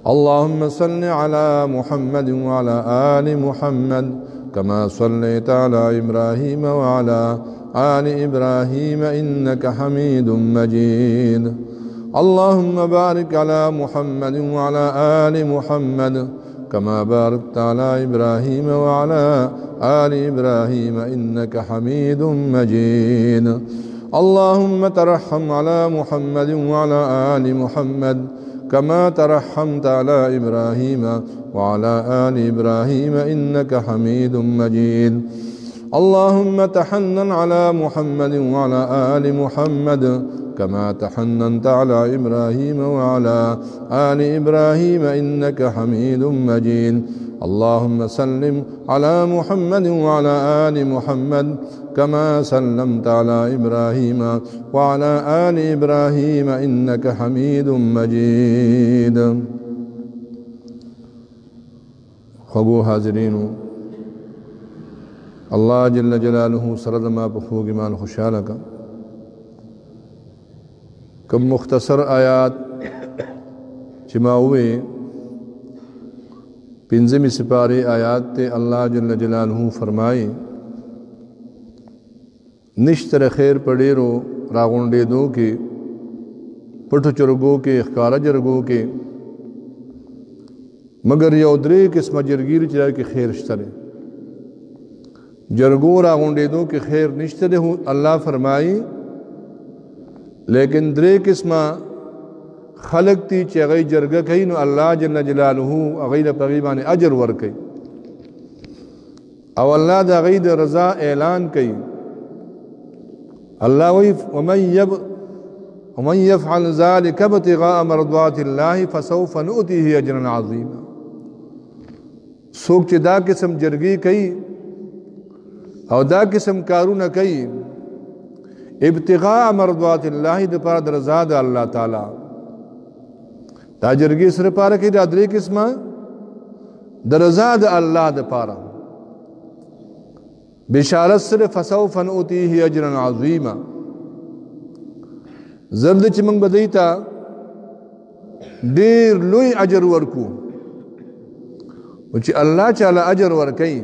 اللهم صل على محمد وعلى آل محمد كما صليت على إبراهيم وعلى آل إبراهيم إنك حميد مجيد اللهم بارك على محمد وعلى آل محمد كما باركت على إبراهيم وعلى آل إبراهيم إنك حميد مجيد اللهم ترحم على محمد وعلى آل محمد كما ترحمت على إبراهيم وعلى آل إبراهيم إنك حميد مجيد اللهم تحنن على محمد وعلى آل محمد كما تحننت على إبراهيم وعلى آل إبراهيم إنك حميد مجيد اللهم سلم على محمد وعلى آل محمد كما سلمت على إبراهيم وعلى آل إبراهيم إنك حميد مجيد خبو حاضرين الله جل جلاله سرد ما بخوگ مان خوشحالہ کا کم مختصر آیات چماوے پنزمی سپارے آیات تے اللہ جل جلالہ فرمائے نشتر خیر پڑیرو راغنڈے دو کے پٹھو چرگو کے اخکارہ جرگو کے مگر یودرے قسم جرگیر چرا کے خیر شترے جرگو راغنڈے دو کے خیر نشترے ہوں اللہ فرمائی لیکن درے قسمہ خلق تی چی اغی جرگہ کئی نو اللہ جل جلالہ اغی پغیبان اجر ور کئی او اللہ دا اغی دا رضا اعلان کئی اللہ ومن يفعل ذلك ابتغاء مرضات الله فسوف نؤتيه اجرا عظیما سوک چی دا قسم جرگی کئی او دا قسم کارون کئی ابتغاء مرضات اللہ دا پارا دا رضا دا اللہ تعالی دا جرگی سر پارا کی دا دری قسمہ دا رضا دا اللہ دا پارا بشارت سر فسوف نؤتیہ اجرا عظیما زرد چمنگ بدیتا دیر لوی اجر ورکو وچی اللہ چالا اجر ورکی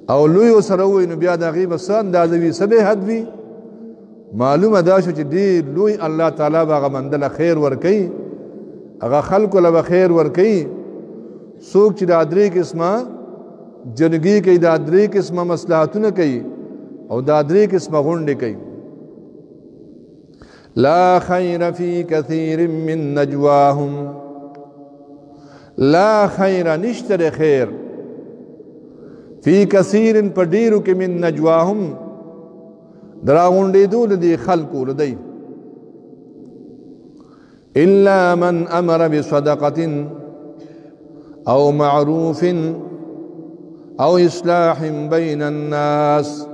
او لوی و سروی نبیاد آغیب سان دازوی سبے حد بھی معلوم اداشو چی دیر لوی اللہ تعالی باغا مندل خیر ورکی اگا خلق لبا خیر ورکی سوک چی دادری قسمہ جنگی کئی دادری قسمہ مصلحاتون کئی او دادری قسمہ غنڈ کئی لا خیر فی کثیر من نجواہم لا خیر نشتر خیر فی کثیر پر دیرو کے من نجواہم دراغنڈی دو لدی خلقو لدی الا من امر بصدقت او معروف او اصلاح بین الناس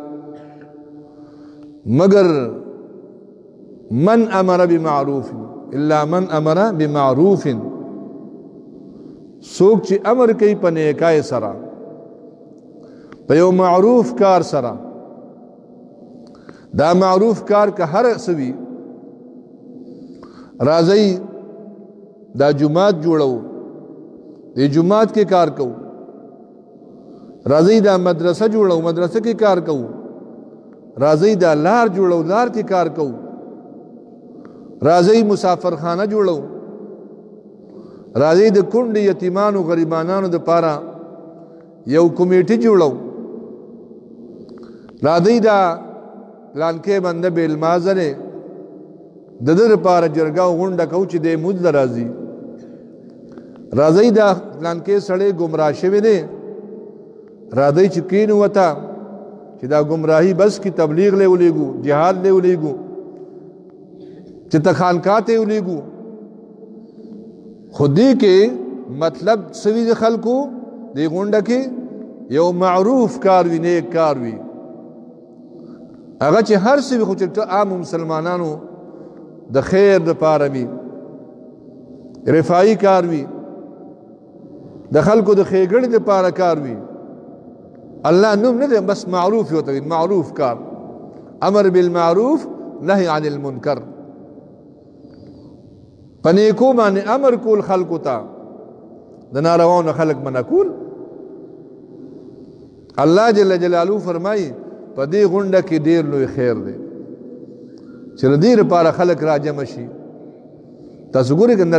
مگر من امر بمعروف الا من امر بمعروف سوک چی امر کئی پنیکای سرا پیو معروف کار سرا دا معروف کار کا ہر سوی رازی دا جماعت جوڑو دی جماعت کے کار کو رازی دا مدرسہ جوڑو مدرسہ کے کار کو رازی دا لار جوڑو لار کے کار کو رازی مسافر خانہ جوڑو رازی دا کنڈ یتیمان و غریبانان دا پارا یو کمیٹی جوڑو رازی دا لانکے بندہ بیلمازنے ددر پارا جرگاو غنڈا کوچی دے مجد رازی رازی دا لانکے سڑے گمراہ شوی دے رازی چکین ہوتا چی دا گمراہی بس کی تبلیغ لے الیگو جہاد لے الیگو چی تخانکاتے الیگو خودی کے مطلب سوی خلقو دے غنڈا کے یو معروف کاروی نیک کاروی اگر چی ہر سوی خوچتا عام مسلمانانو دا خیر دا پارمی رفائی کاروی دا خلقو دا خیگڑی دا پارا کاروی اللہ نم ندے بس معروف ہوتا ہے معروف کار امر بالمعروف نہی عن المنکر پنیکو باندې امر کول خلقو ته د نارواو خلق منع کول الله جل جلاله فرمایي په دې غونډه کې ډیر لوی خیر دی چې د دې لپاره خلق راجم شي تاسو ګورئ کنه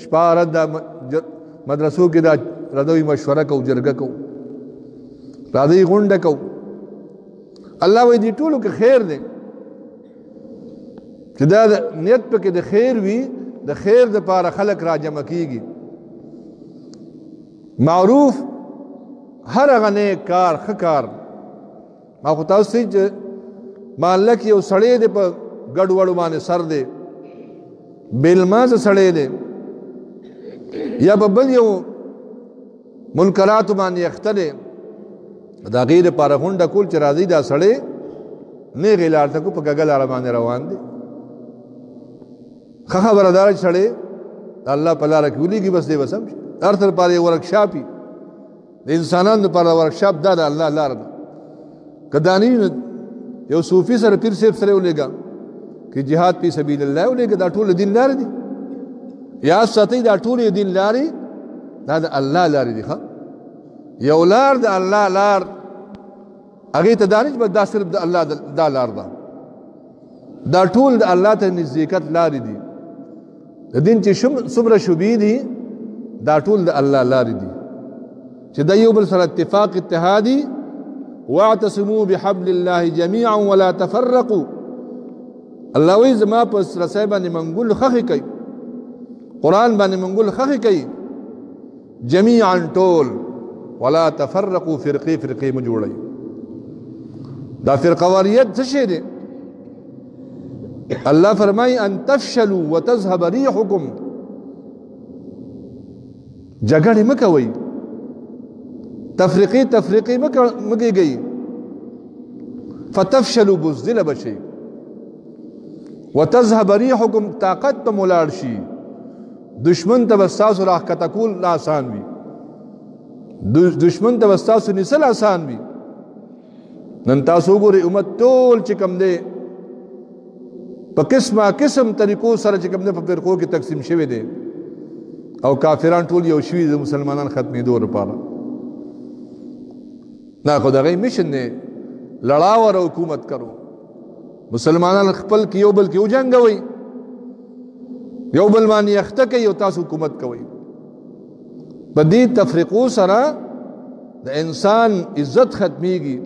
شپاره د مدرسو کې دا راځي مشوره کو جرګه کو راځي غونډه کو الله وې دې ټولو کې خیر دی چې دا نیت پکې د خیر وي د خیر د لپاره خلق راجم کیږي معروف هر هغه نیک کار ښه کار ما خو تاسو چې محله کې یو سړی دی په ګډ وډو باندې سر دی بېلمازه سړی دی یا په بل یو منکراتو باندې اخته دی د هغې دپاره غونډه کول چې راځي دا سړی نیغې لار ته کو په کږه لاره باندې روان دی ښه خبره ده چې سړی د الله په لاره کې ولیږي بس دی بس هم هر څه لپاره یو ورکشاپ وي د انسانانو لپاره ورکشاپ دا د الله لاره ده که دا نه یو صوفي سره پیر صاحب سره ولېږه که جهاد فی سبیل الله ولېږه دا ټول دین لارې دي یاد ساتئ دا ټول دین لارې دا د الله لارې دي ښه یو لار د الله لار هغې ته دا نه چې دا صرف د الله دا لار ده دا ټول د الله ته نزدېکت لارې دي د دین چې څومره شبې دي دا ټول د الله لارې دي چې دا یو بل سره اتفاق اتحادي واعتصموا بحبل الله جميعا ولا تفرقوا الله وی زما په رسای باندې منګول خخې کوي قرآن باندې منګول خخې کوي جميعا ټول ولا تفرقوا فرقې فرقې مه جوړئ دا فرقواریت څه شی دی الله فرمایي ان تفشلوا وتذهب ريحكم جګړې مه کوئ تفریقی مگی گئی فتفشلوا بزدل بشی وتذهب ريحكم طاقت په ملاړ شي دشمن ته وستاسو راخ کتکول آسان وي دشمن ته وستاسو نسل آسان وي نن تاسو ګورئ امت ټول چې کوم دی په قسمه قسم طریقو سره چې کوم دی په فرقو کې تقسیم شوی دی او کافران ټول یو شوي د مسلمانان ختمېدو لپاره نا خو دغه مشن نه لړاو او حکومت کرو مسلمانان خپل کې یو بل کې وجنګوي یو بل باندې اخته کوي او تاسو حکومت کوي په دې تفریقو سره د انسان عزت ختميږي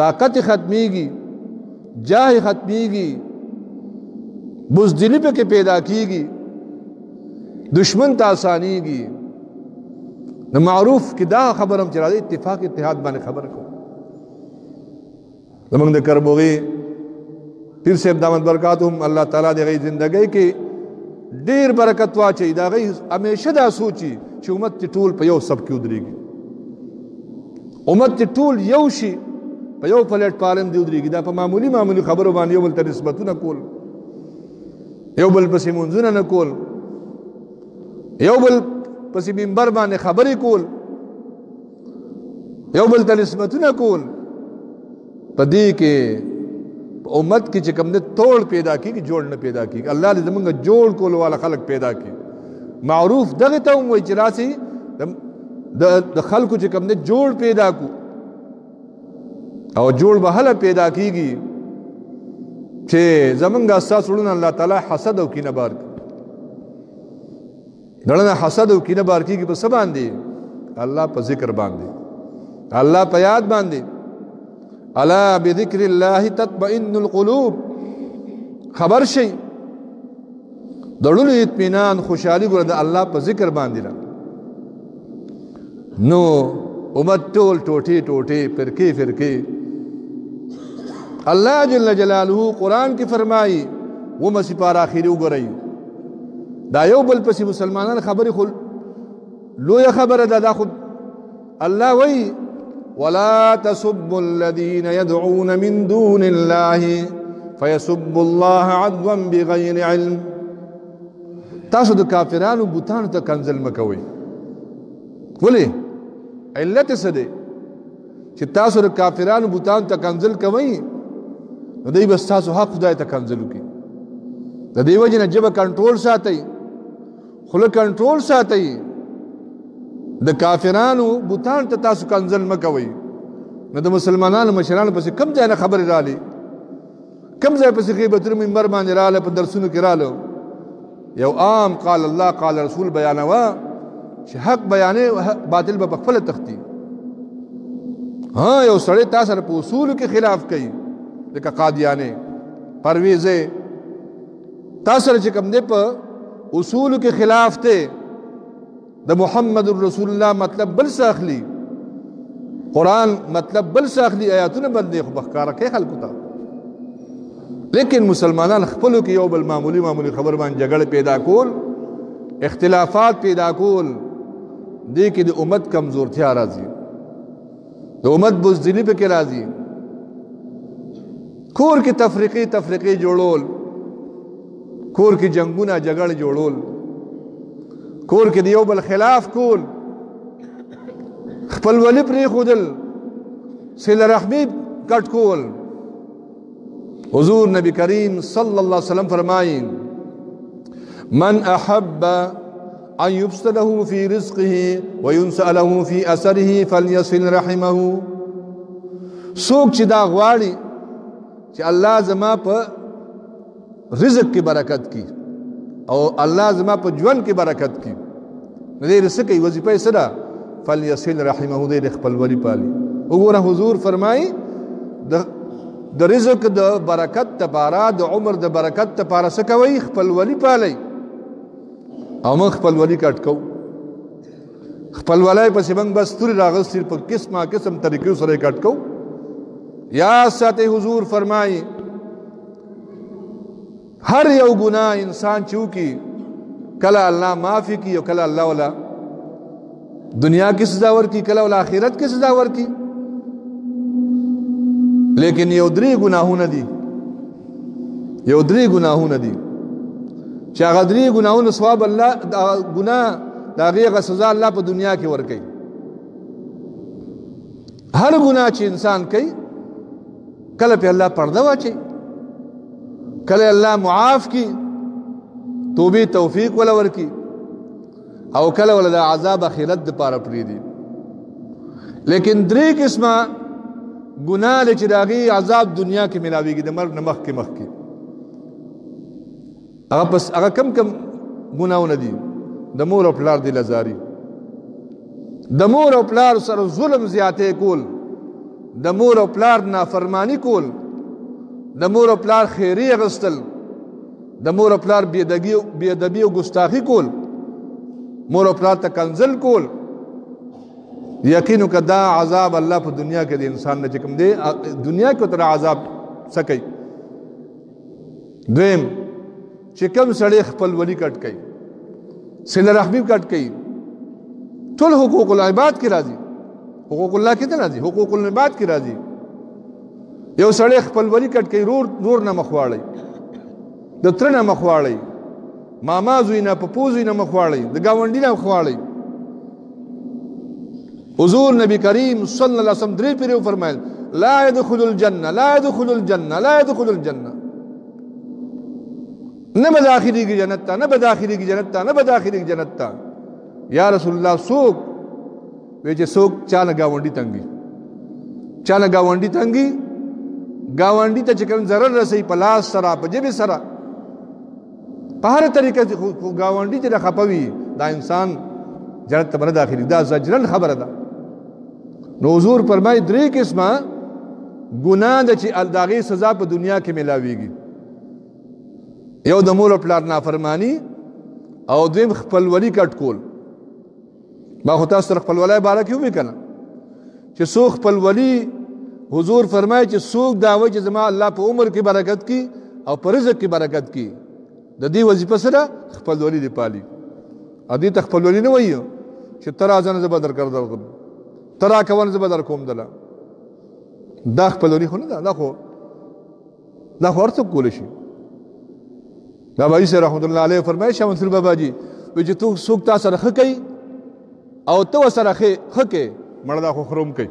طاقت ختميږي جاه ختميږي بزدلی په کې پیدا کیږي دشمن ته آسانيږي نو معروف کې دا خبرم چې راځي اتفاق اتحاد باندې خبر کو زمونږ د کربوغي پیر صاحب دامت برکاتهم الله تعالی د غي زندګۍ کې ډیر برکت واچي دا غي همیشه دا سوچي چې امت ټول په یو سب کې ودرېږي امت ټول یو شي په یو پلیټ فارم دی ودرېږي دا په معمولی خبرو باندې یو بل ته نسبتونه کول یو بل پسې منځونه نه کول یو بل پسې منبر باندې خبرې کول یو بل ته نسبتونه کول په دې کې امت کې چې کوم نه توڑ پیدا کیږي جوړ نه پیدا کیږي الله دې زمونږ جوړ کول والا خلق پیدا کړي معروف دغه ته وایي چې راسي د خلکو چې کوم نه جوړ پیدا کو او جوړ به هله پیدا کیږي چې زمونږ اساس ورونه الله تعالی حسد او کینه بار دړنه حسد او کینه بار کیږي په سبا باندې الله په ذکر باندې الله په یاد باندې الا بذکر الله تطمئن القلوب خبر شي دړلو اطمینان خوشحالي ګره د الله په ذکر باندې را نو امت ټول ټوټي فرقې الله جل جلاله قرآن کې فرمایي و مسی پار اخیری وګورئ دا یو بل پسې مسلمانان خبرې خو لویه خبره ده دا خو الله وایي ولا تسبوا الذين يدعون من دون الله فيسبوا الله عدوا بغير علم تاسو د کافرانو بوتانو ته کنزل مکوئ ولې علت څه دی چې تاسو د کافرانو بوتانو ته کنزل کوئ نو دوی بس تاسو حق خدای ته کنزل وکړي د دې وجې نه ژبه کنټرول ساتئ، خوله کنټرول ساتئ. د کافرانو بوتان ته تاسو کنځل مه کوئ. نو د مسلمانانو مشرانو پسې کم ځای نه خبرې رالې، کم ځای پسې غیبتونه منبر باندې راله، په درسونو کې راله. یو عام قال الله قال رسول بیانوه چې حق بیانې باطل به پخپله تختی. ها یو سړی تا سره په اصولو کې خلاف کوي، لکه قادیانې پرویزې تا سره چې کوم دی په اصولو کې خلاف دی، د محمد رسول الله مطلب بل څه اخلي، قرآن مطلب بل څه اخلي، آیاتونه بل دی، خو بخکاره کوي خلکو ته. لیکن مسلمانان خپلو کې یو بل معمولی خبر باندې جګړه پیدا کول، اختلافات پیدا کول، دې کې د امت کمزورتیا راځي، د امت بزدلي پکې راځي. کور کې تفریقې جوړول، کور کې جنگونه جګړه جوړول، کور کې د یو بل خلاف کول، خپلولي پرېښودل، صله رحمي کټ کول. حضور نبی کریم صلی اللہ علیہ وسلم فرمائیں من احب ان یبسط له فی رزقه وینسأ له فی اثره فلیصل رحمه. څوک چې دا غواړي چې الله زما په رزق کې برکت کی او الله زما په ژوند کې برکت کی، نو دې رزق کې وظیفه یې څه ده؟ فلیصل رحمه، دې خپلولي پالي. وګوره حضور فرمایي د رزق د برکت لپاره، د عمر د برکت لپاره څه کوئ؟ خپلولي پالئ. او موږ خپلولي کټ کوو، خپلولی پسې موږ بس تورې راغستې په قسمه قسم طریقو سره یې کټ کوو. یاد ساتئ حضور فرمایي هر یو ګناه انسان چې وکړي کله الله معافي کړي او کله الله ولا دنیا کې سزا ورکړي، کله ولا آخرت کې سزا ورکړي. لیکن یو درې ګناهونه دي چې هغه درې ګناهونه ثواب الله د ګناه د هغې سزا الله په دنیا کې ورکوي. هر ګناه چې انسان کوي کله په الله پرده واچي، کله الله معاف کی، توبې توفیق ولا ورکي، او کله ولا د عذاب آخرت د پاره پرېږدي. لیکن درې قسمه ګناه لري چې د هغې عذاب دنیا کې ملاویږي، د مرګ نه مخکې. هغه کم ګناهونه دي؟ د مور او پلار دلزاري، د مور او پلار سره ظلم زیاتې کول، د مور او پلار نافرمانی کول، د مور او پلار خیری اغستل، د مور او پلار بی ادبی او ګستاخی کول، مور او پلار ته کنځل کول. یقینو که دا عذاب الله په دنیا کې د انسان نه چې کوم دی دنیا کې تر عذاب سکی. دویم چې کوم سړی خپلولي کټ کوي، صله رحمي کټ کوي، ټول حقوق العباد کې راځي، حقوق الله کې نه راځي، حقوق العباد کې راځي. یو سړی خپلولي کټ کوي، نور نه مخ واړی، د تره نه مخ واړی، ماما زوی نه پپو زوی نه مخ واړی، د ګاونډي نه مخ واړی. حضور نبی کریم صلی اللہ علیہ وسلم درې پیرو فرمایل لا يدخل الجنه لا يدخل الجنه لا يدخل الجنه، نه به داخليږي جنت ته، نه به داخليږي جنت ته، نه به داخليږي جنت ته. یا رسول الله څوک؟ وی چې څوک چا نه ګاونډي تنګي، چا نه ګاونډي تنګي، ګاونډي ته چې کوم ضرر رسوي په لاس سره په جیب سره په هر طریقه ګاونډي چې خپوي دا انسان جنت ته نه داخلي، دا زجرن خبره ده. نو حضور فرمایي درې قسمه ګناه ده چې د هغې سزا په دنیا کې ملاویږي. یو د مور او پلار نافرمانی، او دویم خپلولي کټ کول. ما خو تاسو سره خپلولۍ باره کې ووایي که نه چې څوک خپلولي، حضور فرمایي چې څوک دا وایي چې زما الله په عمر کې برکت کی او په رزق کې برکت کی، د دې وظیفه سره خپلولي دې پالي. ا دې ته خپلولي نه وایي چې ته راځه نه زه به درکړم، ته راکوه نه زه به در کوم دله، دا خپلولي خو نه ده، دا خو هر څوک کولی شي. بابا جی سے رحمت اللہ علیہ فرمائے شاہ منصور بابا جی وی تو څوک تا سره ښه کوي او ته ورسره ښه کې مړه دا خو خروم کوي.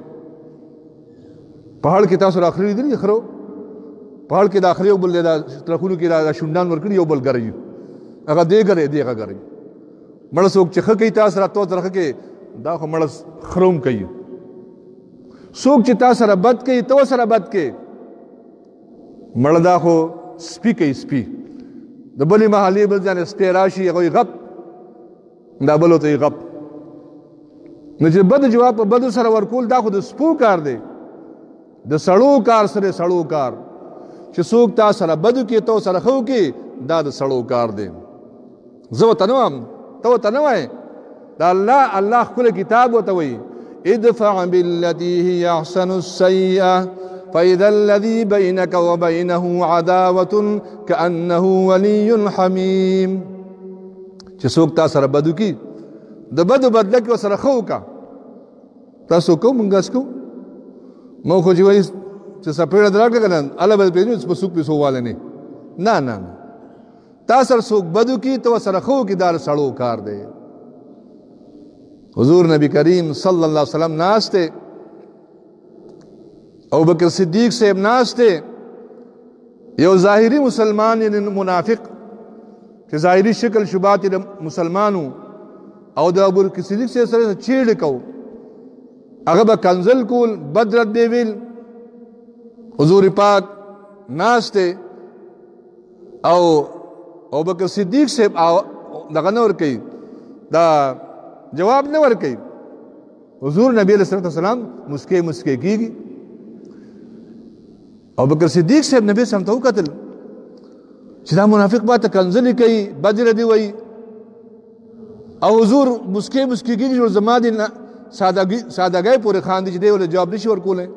پهاړ کې تاسو راخلي لیدلي خرو پهاړ کې د اخري یو بل دا ترخونو کې دا شونډان ورکړي یو بل ګرځي هغه دې ګرځي دې هغه ګرځي مړ څوک چې ښه کوي تاسو سره تو ترخه کې دا خو مړ خروم کوي څوک چې تاسو سره بد کوي تو سره بد کوي مړ دا خو سپي کوي سپي د بلې محلې بل ځان سپي راشي هغه غپ دا بل ته غپ نو چې بد جواب په بد سره ورکول دا خو د سپو کار دی د سړو کار سره سړو کار چې څوک تاسو سره بد کوي تو سره خو کوي دا د سړو کار دی زه ته نو تو ته نه وای دا الله خپل کتاب وته وای ادفع بالتي هي احسن السيئه فاذا الذي بينك وبينه عداوه كانه ولي حميم چې څوک تاسو سره بدو کی د بدو بدله کې سره خو کا تاسو کوم منګس کو مو خو چې وای چې سپېړه دراګه کنه الله به پیژنې په سوق په سواله نه نه تاسو څوک بدو کی تو سره خو کی دار سړو کار دی حضور نبی کریم صلی الله علیه وسلم ناشته ابو بکر صدیق صاحب ناشته یو ظاهری مسلمان یعنی منافق چې ظاهری شکل شبات مسلمانو او د ابو بکر صدیق سره چیړ کو هغه به کنزل کول بدر دی ویل حضور پاک ناشته او ابو بکر صدیق صاحب دغه نور کوي دا جواب نه ور کوي حضور نبی علیہ السلام مسکے کیږي ابو بکر صدیق صاحب نبی سم ته وکتل چې دا منافق باته کنځلې کوي بدر دی وای او حضور مسکے کیږي جو زما دي سادهګۍ پورې خان دي چې دی ول جواب نشي ورکولای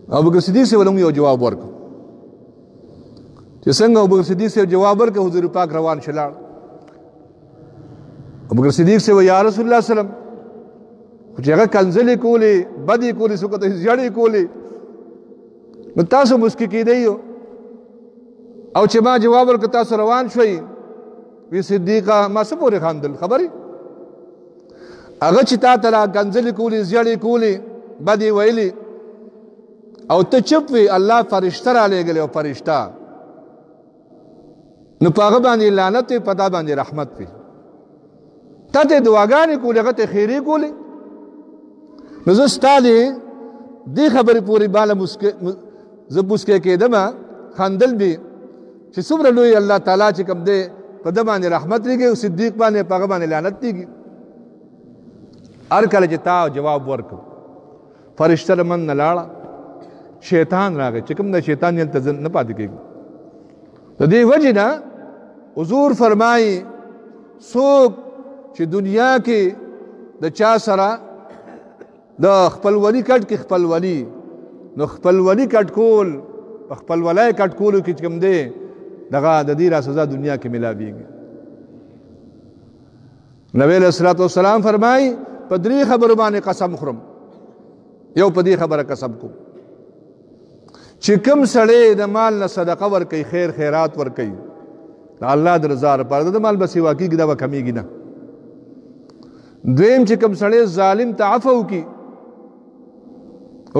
ابو بکر صدیق صاحب ولوم یو جواب ورکړ چې څنګه ابو بکر صدیق صاحب جواب ورکړ حضور پاک روان شلاړ ابو بکر صدیق سے یا رسول الله سلام چې هغه کنځلې کولې بدی کولې سو کته ځړې کولې نو تاسو مسکی کېدی او چې ما جواب ورکړ تاسو روان شوي وی صدیقه ما څه پورې خاندل خبري هغه چې تا ته کنځلې کولې ځړې کولې بدی ویلې او ته چپ وی الله فرشتہ را لېږلی او فرشتہ نو په هغه باندې لعنت په تا باندې رحمت وي تا ته دعاګانې کولې هغه ته خیرې کولې نو زه ستا دې خبرې پورې باله زه مسکې کېدم خندل به چې څومره لوی الله تعالی چې کوم دی په ده باندې رحمت لري او صدیق باندې په هغه باندې لعنت لري هر کله چې تا جواب ورکړ فرشته له من نه لاړه شیطان راغی چې کوم د شیطان یې ته نه پاتې کېږي د دې وجې نه حضور فرمایي څوک چې دنیا کې د چا سره د خپلولي کټ کې خپلولي نو خپلولي کټ کول په خپلولای کټ کولو کې کوم دی دغه د دې را سزا دنیا کې ملاويږي نبی علیہ الصلوۃ والسلام فرمایي په درې خبرو باندې قسم خورم یو په دې خبره قسم کوم چې کوم سړی د مال نه صدقه ورکوي خیر خیرات ورکوي د الله د رضا لپاره د مال به سیوا کېږي دا به کمیږي نه دویم چې کوم سړی ظالم ته عفو کی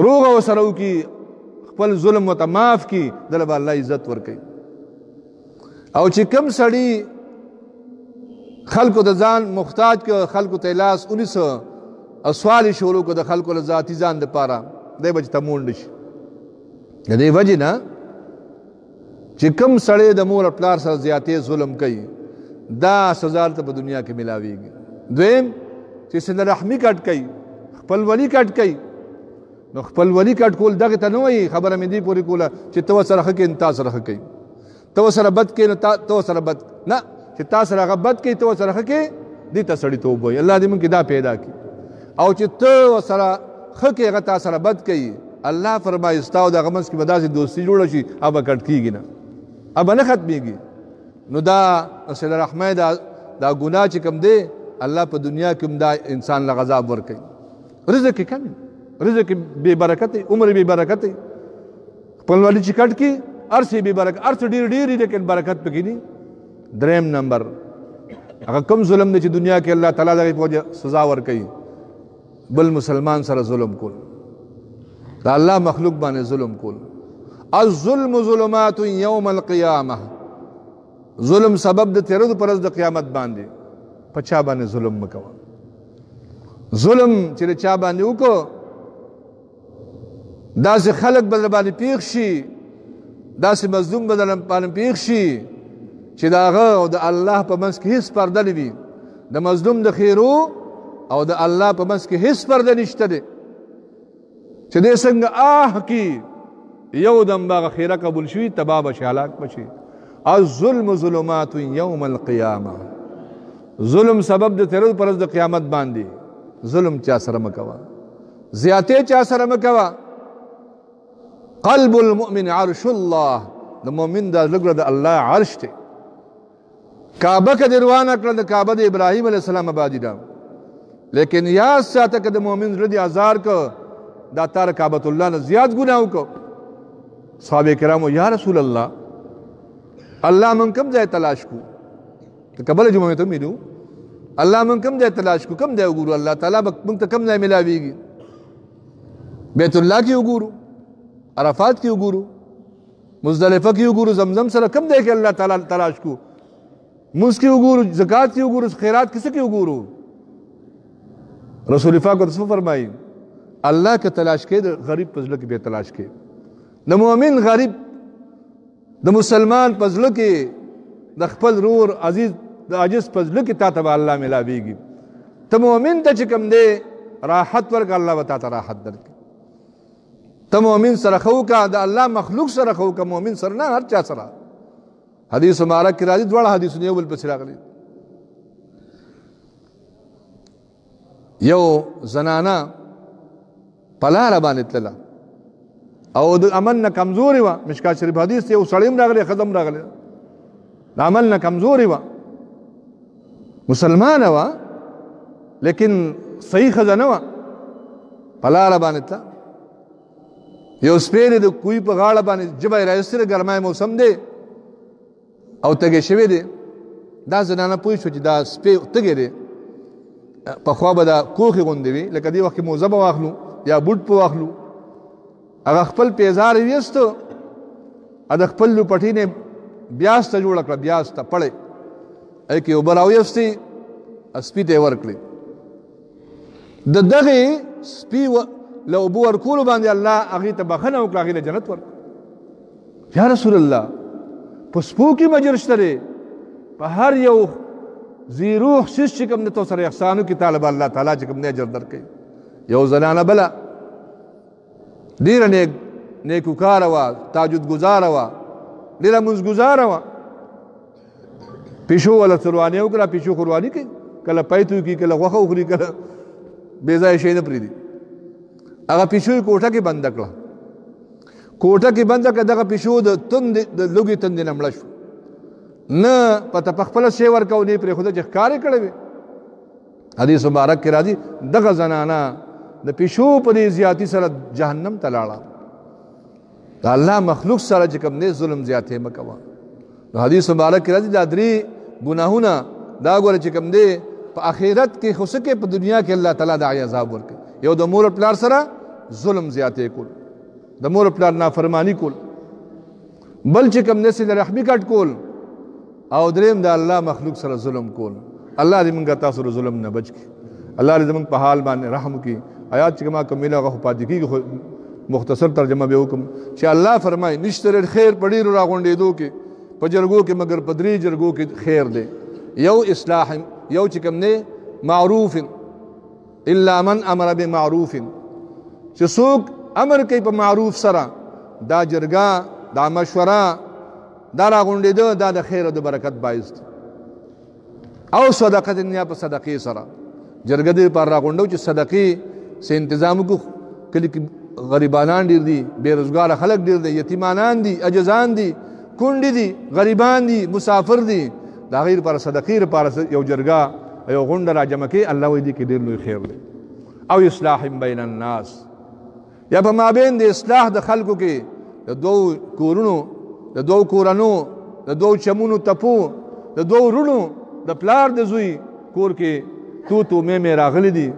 روغ او سره کی خپل ظلم ته معاف کی دله به الله عزت ورکوي او چې کوم سړی خلکو د ځان محتاج که خلکو ته لاس ونیسه او سوال شروع کو د خلکو له ذاتي ځان دپاره دی به چې ته مونډ شي د دې وجې نه چې کوم سړی د مور او پلار سره زیاتې ظلم کوي دا سزا ته په دنیا کې ملاویږي دویم چې صله رحمي کټ کوي خپلولي کټ کوي نو خپلولي کټ کول دغه ته نه وایي خبره مې دې پورې کوله چې ته ورسره ښه کوې نو تا سره ښه کوي ته ورسره بد کوې نو ته ورسره بد نه چې تا سره هغه بد کوي ته ورسره ښه کوې دې ته سړیتوب وایي الله دې موږ کې دا پیدا کړي او چې ته ورسره ښه کوې هغه تا سره بد کوي الله فرمایي ستا او د هغه منځ کې به داسې دوستي جوړه شي هغه به کټ کېږي نه هغه به نه ختمېږي نو دا صله رحمۍ دا ګناه چې کوم دی الله په دنیا کې دا انسان له عذاب ورکوي رزق کې کمی رزق بې برکت عمر بې برکت خپلوالي چې کټ کړي هر څه بې برکت هر څه ډېر ډېر لیکن برکت پکې دي دریم نمبر هغه کوم ظلم دی چې دنیا کې الله تعالی دغه په وجه سزا ورکوي بل مسلمان سره ظلم کول دا الله مخلوق باندې ظلم کول الظلم ظلمات یوم القیامه ظلم سبب د تیرو پر د قیامت باندې پچا باندې ظلم مکوه ظلم چې چا باندې وکړو داسې خلق بدل باندې پیښ شي داسې مظلوم بدل باندې پیښ شي چې د هغه او د الله په منځ کې هیڅ پرده نه وي د مظلوم د خیرو او د الله په منځ کې هیڅ پرده نشته دی چې دې څنګه کی یو دم باغ خیره قبول شوي تباه بشي هلاک بشي الظلم ظلمات یوم القیامه ظلم سبب د تیرو پر د قیامت باندې ظلم چا سره مکوه زیاته چا سره مکوه قلب المؤمن عرش الله د مؤمن د لګره د الله عرش ته کعبه کې روانه کړه د کعبه د ابراهیم علیه السلام آبادی دا لیکن یا ساته کې د مؤمن رضی ازار کو دا تار کعبۃ الله نه زیات ګناو کو صحابه کرامو یا رسول الله الله من کم ځای تلاش کو ته قبل جمعه ته میلو الله من کم ځای تلاش کو کم ځای وګورو الله تعالی موږ ته کم ځای ملاويږي بیت الله کې وګورو عرفات کې وګورو مزدلفه کې وګورو زمزم سره کم ځای کې الله تعالی تلاش کو موږ کې وګورو زکات کې وګورو خیرات کې څه کې وګورو رسول پاک ورته فرمایي الله کې تلاش کې د غریب پزله کې به تلاش کې د مؤمن غریب د مسلمان پزله کې د خپل رور عزیز د عاجز پزله کې تا ته الله ملاويږي ته مؤمن ته چې کوم دی راحت ورک الله وتا ته راحت درک ته مؤمن سره خو کا د الله مخلوق سره خو کا مؤمن سره نه هر چا سره حدیث مبارک کې راځي دواړه حدیثونه یو بل پسې راغلي یو زنانا پلاره باندې تلله او د عمل نه کمزوري وه مشکات شریف حدیث یو سړی هم راغلی ښځه هم راغلی د عمل نه کمزوري وه مسلمانه وه لیکن صحیح ښځه نه وه پلاره باندې تله یو سپی دی د کوی په غاړه باندې ژبه یې رایستې ده ګرمای موسم دی او تږی شوی دی دا زنانه پوه شو چې دا سپی تږی دی پخوا به دا کوخې غوندې وي لکه دې وخت کې موزه به واخلو یا بوټ په واخلو هغه خپل پیزار یې ویستو د خپل لوپټۍ نه بیاس ته جوړه کړه بیاس ته پړې ای کې اوبه راویستې سپي ته یې ورکړې د دغې سپي له اوبو ورکولو باندې الله هغې ته بخښنه وکړه هغې له جنت ورکړه یا رسول الله په سپو کې مجر شته دی په هر یو ذی روح شیز چې کوم دی تو سره احسان وکړي تا له به الله تعالی چې کوم دی اجر درکوي یو زنانه بله ډېره نیکوکاره وه تاجد ګزاره وه ډېره مونځګزاره وه پیشو والا قرباني وکړه پیشو قرباني کوي کله پیت وکړي کله غوښه وخوري کله بې ځایه شی نه پرېږدي هغه پیشو یې کوټه کې بنده کړه کوټه کې بنده کړه دغه پیشو د لوږې تندې نه مړه شو نه پته په خپله شی ورکوو نه یې پرېښوده چې ښکار یې کړی وي حدیث مبارک کې راځي دغه زنانه د پیشو په دې زیاتي سره جهنم ته لاړه د الله مخلوق سره چې کوم دی ظلم زیاتې مه کوه نو حدیث مبارک کې راځي دا درې ګناهونه دا ګوره چې کوم دی په آخرت کې خو څه کوي په دنیا کې الله تعالی د عذاب ورکوي یو د مور پلار سره ظلم زیاتې کول د مور پلار نافرمانی کول بل چې کوم دی صله رحمي کټ کول او دریم د الله مخلوق سره ظلم کول الله دې موږ تاسو له ظلم نه بچ کړي الله دې زموږ په حال باندې رحم وکړي آیات چې ما کمیله هغه پاتې کېږي خو مختصر ترجمه به وکړم چې الله فرمایي نشته خیر په ډېرو راغونډېدو کې په جرګو کې مګر په درې جرګو کې خیر دی یو اصلاح یو چې کوم دی معروف الا من امر بمعروف چې څوک امر کوي په معروف سره دا جرګه دا مشوره دا راغونډېده دا د خیر او د برکت باعث دی او صدقه یا په صدقې سره جرګه دې پر راغونډو چې صدقې سے انتظام کو کلی کې غریبانان ډېر دي بېروزګاره خلک ډېر دي یتیمانان دي عجزان دي کونډې دي غریبان دي مسافر دي د هغې لپاره صدقې لپاره یو جرګه یو غونډه راجمع کوي الله وایي دې کې ډېر لوی خیر دی او اصلاح بین الناس یا په مابین د اصلاح د خلکو کې د دوو کورونو د دوو کورنو د دوو چمونو تپو د دوو رونو د پلار د زوی کور کې تو مې راغلی دي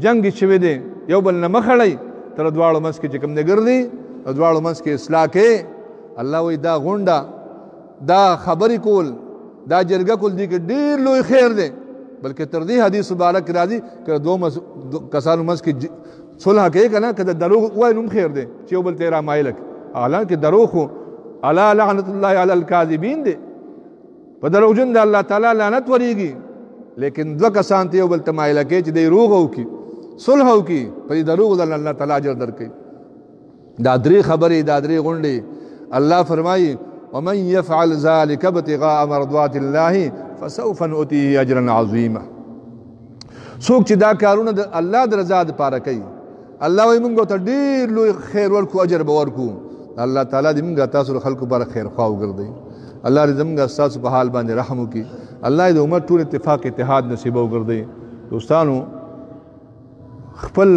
جنگ شوی دی یو بل نه مخړی تر دواړو منځ کې چې کوم دی ګرځي دواړو منځ کې اصلاح کې الله وی دا غونډه دا خبرې کول دا جرګه کول دي کې ډېر لوی خیر دی بلکې تر دې حدیث مبارک راځي که دوه کسانو منځ کې صلح کوي که نه که د دروغ ووایي نو هم خیر دی چې یو بل ته یې رامایله کړي حالانکه دروغ خو الا لعنت الله علی الکاذبین دی په دروغجن د الله تعالی لعنت ورېږي لیکن دوه کسان ته یو بل ته مایله کوي چې دی روغ وکړي صلح وکړي په دې دروغو د الله تعالی اجر درکوي دا درې خبرې دا درې غونډې الله فرمایي ومن يفعل ذلك ابتغاء مرضات الله فسوف نؤتيه اجرا عظيما څوک چې دا کارونه د الله د رضا دپاره کوي الله وایي موږ ورته ډېر لوی خیر ورکو اجر به ورکو الله تعالی دې موږ تاسو د خلکو لپاره خیرخوا وګرځوي الله دې زموږ ستاسو په حال باندې رحم وکړي الله دې د امت ټول اتفاق اتحاد نصیبه وګرځوي دوستانو خپل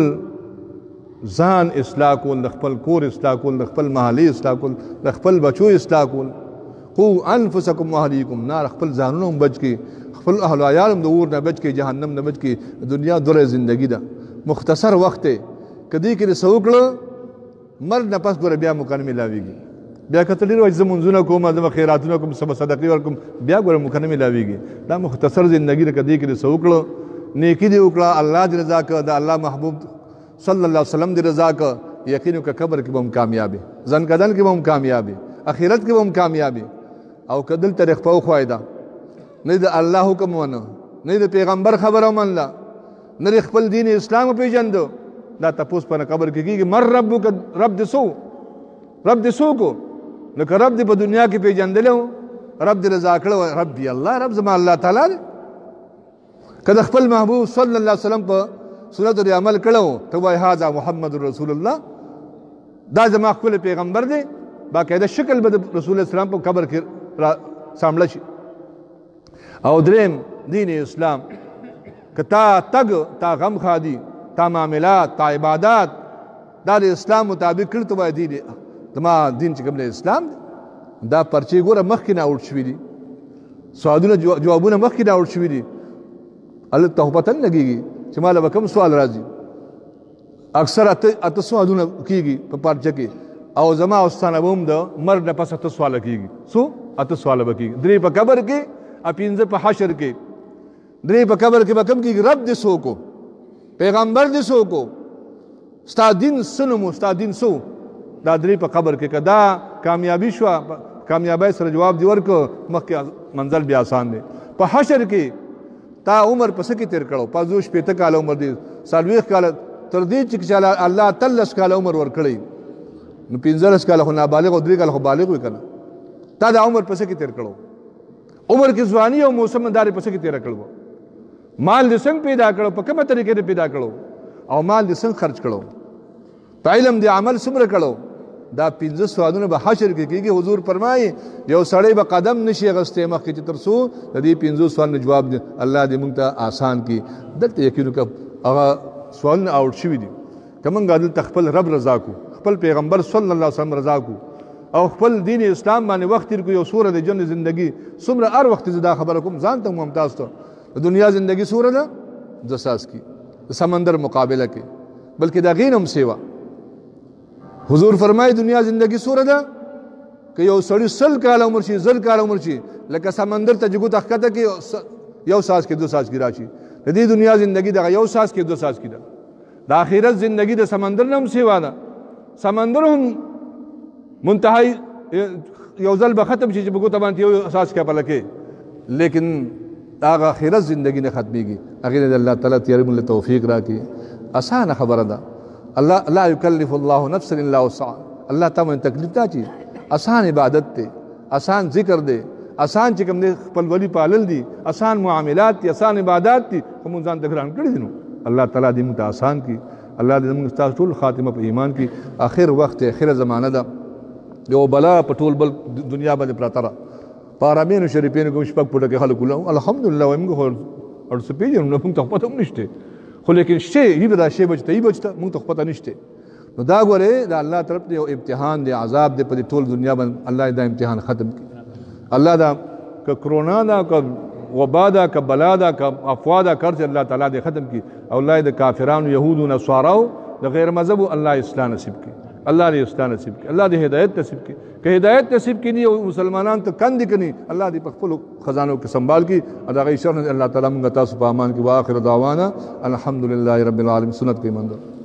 ځان اصلاح کول د خپل کور اصلاح کول د خپل محلې اصلاح کول د خپل بچو اصلاح کول قو انفسکم واهلیکم نار خپل ځانونه هم بچ کړي خپل اهل عیال هم د اور نه بچ کړي جهنم نه بچ کړي دنیا دوره زندگی ده مختصر وخت دی که دې کې څه وکړه مرګ نه پس ګوره بیا مکان میلاویږي بیا که ته ډېر وایي زه منځونه کوم زه به خیراتونه کوم څه به صدقې ورکوم بیا ګوره مکان میلاویږي دا مختصر زندگی ده که دې کې څه وکړه نیکي دې وکړه الله دې رضا کړه د الله محبوب صلی الله علیه وسلم دې رضا کړه یقین وکړه قبر کې به هم کامیابي ځن کدن کې به هم کامیابي اخرت کې به هم کامیابي او که دلته رخپه وخوایده نه د الله حکم ونه نه د پیغمبر خبره ومنله نه خپل دین اسلام وپېژندو دا تپوس په قبر کې کېږي مر ربک رب دې څو رب دې څوک و نو که رب دې په دنیا کې پېژندلی و رب دې رضا کړی ربي الله رب زما الله تعالی دی که د خپل محبوب صلی الله علیه وسلم په سنتو دې عمل کړی و ته وایي هذا محمد رسول الله دا زما خپل پیغمبر دی باقاعده شکل به د رسول اسلام په قبر کې را سامړه شي او دریم دین اسلام که تا تګ تا غم خادي تا معاملات تا عبادات دا د اسلام مطابق کړ ته وایي دین زما دین چې کوم دی اسلام دی دا پرچې ګوره مخکې نه اوټ شوي دي سوالونه جوابونه مخکې نه اوټ شوي دي هلته خو پته نه لګېږي چې ما له به کوم سوال راځي اکثر اته سوالونه کېږي په پارچه کې او زما او ستانه به هم د مرګ نه پس اته سواله کېږي څو اته سواله به کېږي درې په قبر کې او پنځه په حشر کې درې په قبر کې به کوم کېږي رب دې څوک و پیغمبر دې څوک و ستا دین څه نوم و ستا دین څه دا درې په قبر کې که دا کامیابي شوه کامیابۍ سره جواب دې ورکړو مخکې منزل بیا آسان دی په حشر کې تا عمر په څه کې تېر کړو 5 کاله عمر دی 40 کاله تر دې چې الله 13 کاله عمر ورکړی نو 15 کاله خو نابالغ او 3 کاله خو بالغ وي کنه تا دا عمر په څه کې تېر کړو عمر کې ځواني او موسم داري په څه کې تېر کړو مال دې څنګه پیدا کړو په کومه طریقې دې پیدا کړو او مال دې څنګه خرج کړو په علم دې عمل څومره کړو دا 15 سوالونه به حشر کې کېږي حضور فرمایي یو سړی به قدم نشي اغوستی مخکې چې تر څو د دې 15 سوالونو جواب دی الله دې موږ ته آسان کړي دلته یقین وکړه هغه سوالونه آوټ شوي دي که موږ دلته خپل رب رضا کو خپل پیغمبر صلی الله علیه وسلم رضا کو او خپل دین اسلام باندې وخت تیر کو یو سوره د جن زندگی څومره هر وخت زدا خبره کوم ځان ته ممتاز ته د دنیا زندگی سوره ده جساس کی سمندر مقابله کې بلکې دا غینم سیوا حضور فرمای دنیا زندگی سوره ده که یو سړی 100 کال عمر شي 1000 کال عمر شي لکه سمندر ته جګو تخته کې یو ساس کې 2 ساس کې راشي د دې دنیا زندگی دغه یو ساس کې 2 ساس کې ده د آخرت زندگی د سمندر نم سیوا ده سمندر هم منتهی یو ځل به ختم شي چې بګو ته باندې یو اساس کې پلکې لیکن هغه آخرت زندگی نه ختميږي هغه د الله تعالی تیار موږ توفیق راکړي اسانه خبره ده الله لا يكلف الله نفسا الا وسعها الله تعالی تکلیف تا چی آسان عبادت ته آسان ذکر دی آسان چې کوم دی خپل ولی پالل دي آسان معاملات دي آسان عبادت دي کوم ځان دګران کړی دي نو الله تعالی دې موږ آسان کی الله دې موږ تاسو ټول خاتمه په ایمان کی اخر وخت اخر زمانہ ده یو بلا په ټول بل دنیا باندې پراته پارامینو شریفینو کوم شپږ پټه کې خلک ولو الحمدلله موږ خو اور سپیجن نو موږ ته پته هم نشته خو لیکن شی یی دا شی بچته یی بچته موږ ته پته نشته نو دا غوره دا الله طرف ته یو امتحان دی عذاب دی په ټول دنیا باندې الله دا امتحان ختم کړي الله دا ک کرونا دا ک وبا دا ک بلا دا ک افوا دا کړ الله تعالی دې ختم کړي او الله د کافرانو يهودو نصاراو د غیر مذهب الله اسلام نصیب کړي اللہ دے استا نصیب کی اللہ دے ہدایت نصیب کی کہ ہدایت نصیب کی نہیں مسلمانان تو کند کنی اللہ دے پخپل خزانوں کے سنبھال کی ادا غی شر اللہ تعالیٰ منگا تاسو پا امان کی واخر دعوانا الحمدللہ رب العالمین سنت کے مندر